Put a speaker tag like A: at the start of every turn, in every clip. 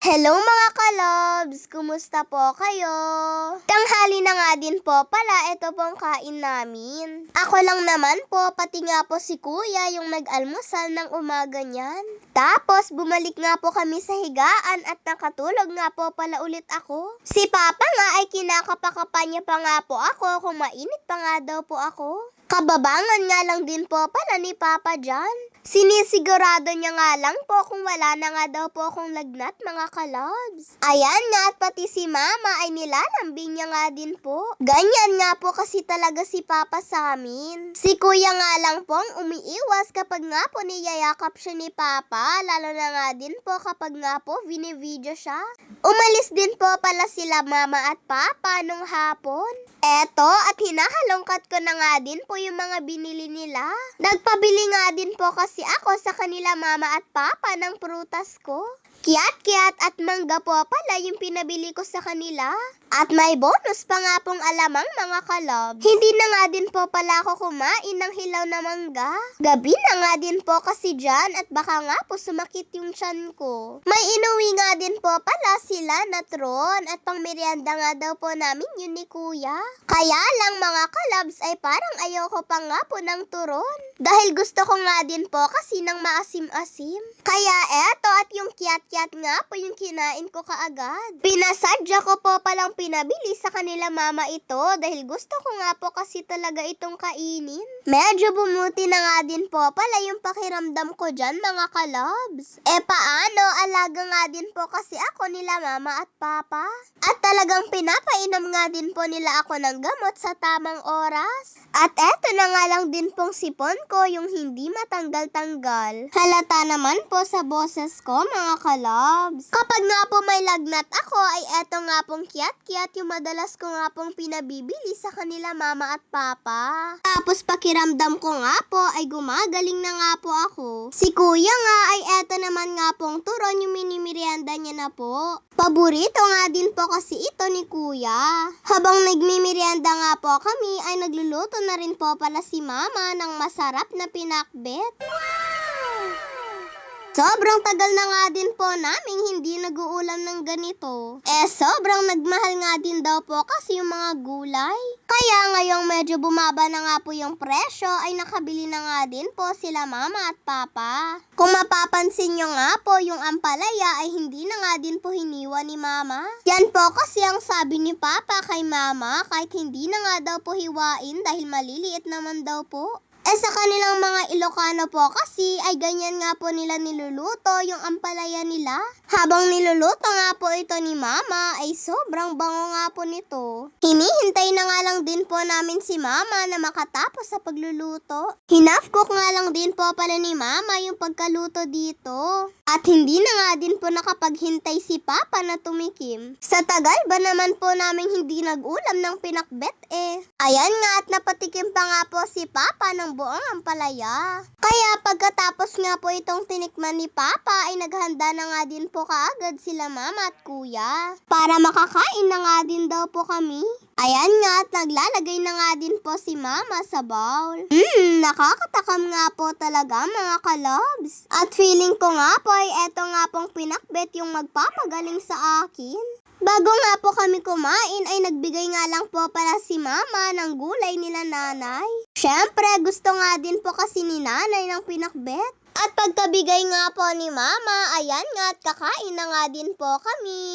A: Hello mga kalobs! Kumusta po kayo? Tanghali na nga din po pala, ito pong kain namin. Ako lang naman po, pati nga po si kuya yung nag-almusal ng umaga niyan. Tapos bumalik nga po kami sa higaan at nakatulog nga po pala ulit ako. Si Papa nga ay kinakapakapa niya pa nga po ako kung mainit pa nga daw po ako. Kababangan nga lang din po pala ni Papa dyan. Sinisigurado niya nga lang po kung wala na nga daw po akong lagnat mga kalobs. Ayan nga at pati si Mama ay nilalambing niya nga din po. Ganyan nga po kasi talaga si Papa sa amin. Si Kuya nga lang pong umiiwas kapag nga po niyayakap siya ni Papa, lalo na nga din po kapag nga po vinivideo siya. Umalis din po pala sila Mama at Papa nung hapon. Eto at hinahalongkat ko na nga din po yung mga binili nila. Nagpabili nga din po kasi ako sa kanila Mama at Papa ng prutas ko. Kiat-kiat at mangga po pala yung pinabili ko sa kanila. At may bonus pa nga pong alamang mga kalobs. Hindi na nga din po pala ako kumain ng hilaw na mangga. Gabi na nga din po kasi dyan at baka nga po sumakit yung tiyan ko. May inuwi nga din po pala sila na tron at pang merienda nga daw po namin yun ni Kuya. Kaya lang mga kalobs ay parang ayoko pa nga po ng turon. Dahil gusto ko nga din po kasi ng maasim-asim. Kaya eto at yung kiat-kiat nga po yung kinain ko kaagad. Pinasadya ko po palang pinabili sa kanila Mama ito dahil gusto ko nga po kasi talaga itong kainin. Medyo bumuti na nga din po pala yung pakiramdam ko dyan mga kalobs. Paano? Alaga nga din po kasi ako nila Mama at Papa. At talagang pinapainom nga din po nila ako ng gamot sa tamang oras. At eto na nga lang din pong sipon ko yung hindi matanggal-tanggal. Halata naman po sa boses ko mga kalobs. Kapag nga po may lagnat ako ay eto nga pong kiat-kiat yung madalas ko nga pong pinabibili sa kanila Mama at Papa. Tapos pakiramdam ko nga po ay gumagaling na nga po ako. Si Kuya nga ay eto naman nga pong turon yung minimerienda niya na po. Paborito nga din po kasi ito ni Kuya. Habang nagmimerienda nga po kami ay nagluluto na rin po pala si Mama ng masarap na pinakbet. Sobrang tagal na nga din po naming hindi nag-uulam ng ganito. Sobrang nagmahal nga din daw po kasi yung mga gulay. Kaya ngayong medyo bumaba na nga po yung presyo ay nakabili na nga din po sila Mama at Papa. Kung mapapansin nyo nga po yung ampalaya ay hindi na nga din po hiniwa ni Mama. Yan po kasi ang sabi ni Papa kay Mama kahit hindi na nga daw po hiwain dahil maliliit naman daw po. Sa kanilang mga Ilocano po kasi ay ganyan nga po nila niluluto yung ampalaya nila. Habang niluluto nga po ito ni Mama ay sobrang bango nga po nito. Hinihintay na nga lang din po namin si Mama na makatapos sa pagluluto. Hinafcook nga lang din po pala ni Mama yung pagkaluto dito. At hindi na nga din po nakapaghintay si Papa na tumikim. Sa tagal ba naman po namin hindi nag-ulam ng pinakbet Ayan nga at napatikim pa nga po si Papa ng buong ampalaya. Kaya pagkatapos nga po itong tinikman ni Papa ay naghanda na nga din po kaagad sila Mama at Kuya. Para makakain na nga din daw po kami. Ayan nga at naglalagay na nga din po si Mama sa bowl. Nakakatakam nga po talaga mga kalobs. At feeling ko nga po ay eto nga pong pinakbet yung magpapagaling sa akin. Bago nga po kami kumain ay nagbigay nga lang po pala si Mama ng gulay nila nanay. Syempre gusto nga din po kasi ni nanay ng pinakbet. At pagkabigay nga po ni Mama, ayan nga at kakain na nga din po kami.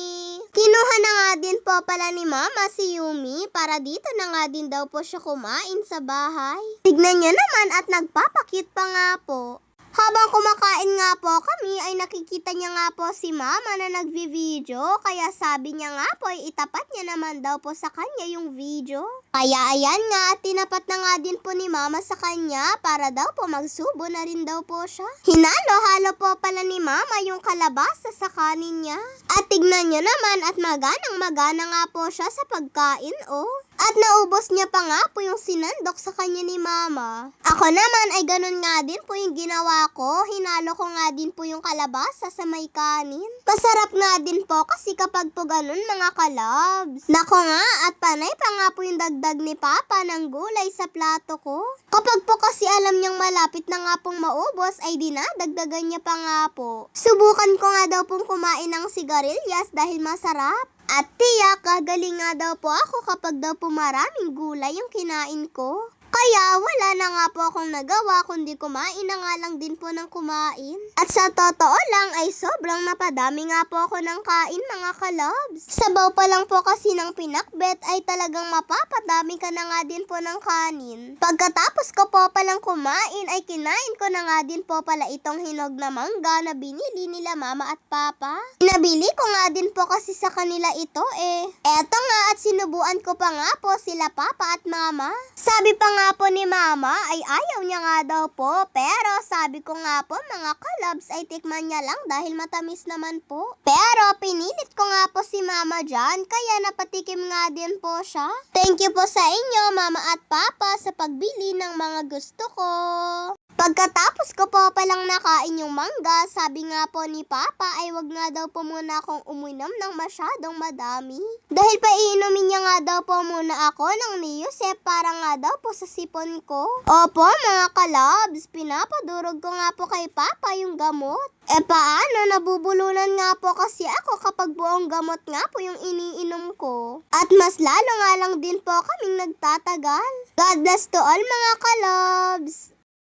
A: Kinuha na nga din po pala ni Mama si Yumi para dito na nga din daw po siya kumain sa bahay. Tignan niyo naman at nagpapakit pa nga po. Habang kumakain nga po kami ay nakikita niya nga po si Mama na nagvi-video kaya sabi niya nga po ay itapat niya naman daw po sa kanya yung video. Kaya ayan nga at tinapat na nga din po ni Mama sa kanya para daw po magsubo na rin daw po siya. Hinalo-halo po pala ni Mama yung kalabasa sa kanin niya. At tignan niyo naman at maganang-magana nga po siya sa pagkain At naubos niya pa nga po yung sinandok sa kanya ni Mama. Ako naman ay ganun nga din po yung ginawa ko. Hinalo ko nga din po yung kalabasa sa may kanin. Masarap nga din po kasi kapag po ganun mga kalabs. Nako nga at panay pa nga po yung dagdag ni Papa ng gulay sa plato ko. Kapag po kasi alam niyang malapit na nga pong maubos ay dinadagdagan niya pa nga po. Subukan ko nga daw pong kumain ng sigarilyas dahil masarap. At tiyak, gagaling nga daw po ako kapag daw po maraming gulay yung kinain ko. Kaya wala na nga po akong nagawa kundi kumain na nga lang din po ng kumain. At sa totoo lang ay sobrang napadami nga po ako ng kain mga kalabs. Sabaw pa lang po kasi ng pinakbet ay talagang mapapadami ka na nga din po ng kanin. Pagkatapos ko po palang kumain ay kinain ko na nga din po pala itong hinog na mangga na binili nila Mama at Papa. Nabili ko nga din po kasi sa kanila ito eh. Eto nga at sinubuan ko pa nga po sila Papa at Mama. Sabi pa nga po ni Mama ay ayaw niya nga daw po, pero sabi ko nga po mga kalabs ay tikman niya lang dahil matamis naman po. Pero pinilit ko nga po si Mama dyan, kaya napatikim nga din po siya. Thank you po sa inyo Mama at Papa sa pagbili ng mga gusto ko. Pagkatapos ko po palang nakain yung mangga, sabi nga po ni Papa ay wag nga daw po muna akong uminom ng masyadong madami. Dahil painumin niya nga daw po muna ako ng Neosep para nga daw po sa sipon ko. Opo mga kalabs, pinapadurog ko nga po kay Papa yung gamot. Paano, nabubulunan nga po kasi ako kapag buong gamot nga po yung iniinom ko. At mas lalo nga lang din po kaming nagtatagal. God bless to all mga kalabs!